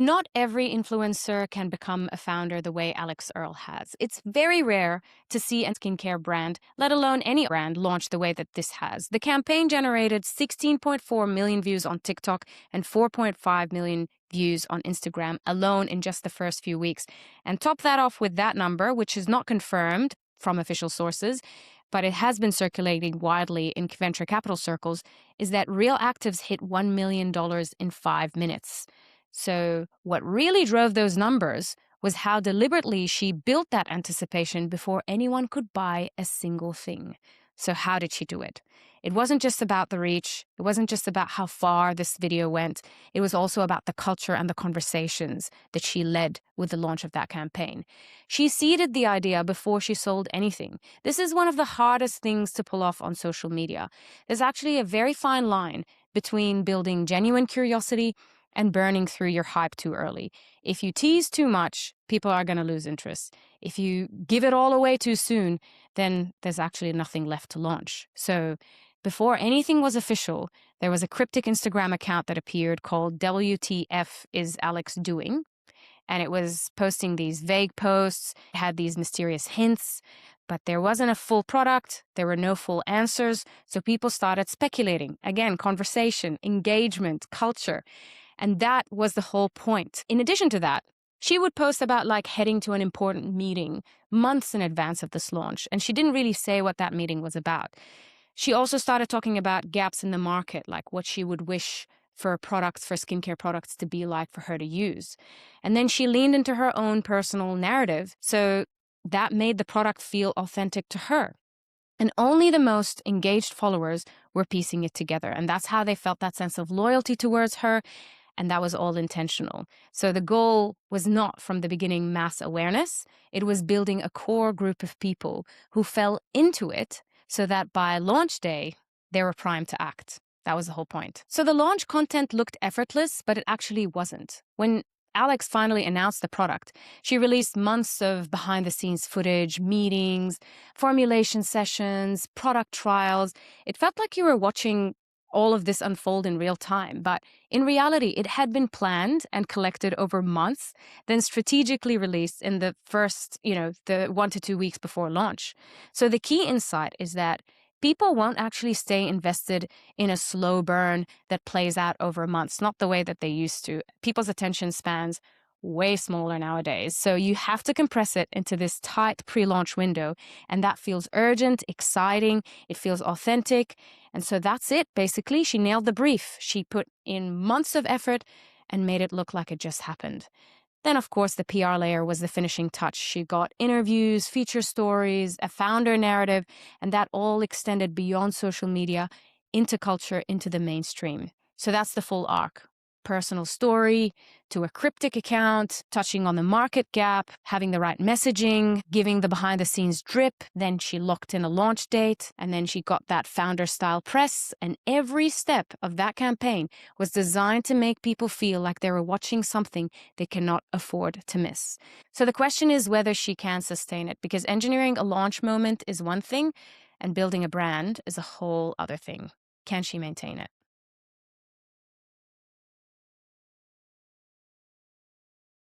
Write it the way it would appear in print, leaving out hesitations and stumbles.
Not every influencer can become a founder the way Alix Earle has. It's very rare to see a skincare brand, let alone any brand, launch the way that this has. The campaign generated 16.4 million views on TikTok and 4.5 million views on Instagram alone in just the first few weeks. And top that off with that number, which is not confirmed from official sources, but it has been circulating widely in venture capital circles, is that Real Actives hit $1 million in 5 minutes. So what really drove those numbers was how deliberately she built that anticipation before anyone could buy a single thing. So how did she do it? It wasn't just about the reach. It wasn't just about how far this video went. It was also about the culture and the conversations that she led with the launch of that campaign. She seeded the idea before she sold anything. This is one of the hardest things to pull off on social media. There's actually a very fine line between building genuine curiosity and burning through your hype too early. If you tease too much, people are going to lose interest. If you give it all away too soon, then there's actually nothing left to launch. So before anything was official, there was a cryptic Instagram account that appeared called WTF is Alix Doing? And it was posting these vague posts, had these mysterious hints, but there wasn't a full product. There were no full answers. So people started speculating. Again, conversation, engagement, culture. And that was the whole point. In addition to that, she would post about like heading to an important meeting months in advance of this launch. And she didn't really say what that meeting was about. She also started talking about gaps in the market, like what she would wish for products, for skincare products to be like for her to use. And then she leaned into her own personal narrative. So that made the product feel authentic to her. And only the most engaged followers were piecing it together. And that's how they felt that sense of loyalty towards her. And that was all intentional. So the goal was not from the beginning mass awareness. It was building a core group of people who fell into it so that by launch day, they were primed to act. That was the whole point. So the launch content looked effortless, but it actually wasn't. When Alix finally announced the product, she released months of behind-the-scenes footage, meetings, formulation sessions, product trials. It felt like you were watching all of this unfold in real time. But in reality, it had been planned and collected over months, then strategically released in the first, the 1 to 2 weeks before launch. So the key insight is that people won't actually stay invested in a slow burn that plays out over months, not the way that they used to. People's attention spans way smaller nowadays. So you have to compress it into this tight pre-launch window. And that feels urgent, exciting. It feels authentic. And so that's it. Basically, she nailed the brief. She put in months of effort and made it look like it just happened. Then, of course, the PR layer was the finishing touch. She got interviews, feature stories, a founder narrative, and that all extended beyond social media into culture, into the mainstream. So that's the full arc. Personal story to a cryptic account, touching on the market gap, having the right messaging, giving the behind-the-scenes drip. Then she locked in a launch date, and then she got that founder-style press. And every step of that campaign was designed to make people feel like they were watching something they cannot afford to miss. So the question is whether she can sustain it, because engineering a launch moment is one thing, and building a brand is a whole other thing. Can she maintain it?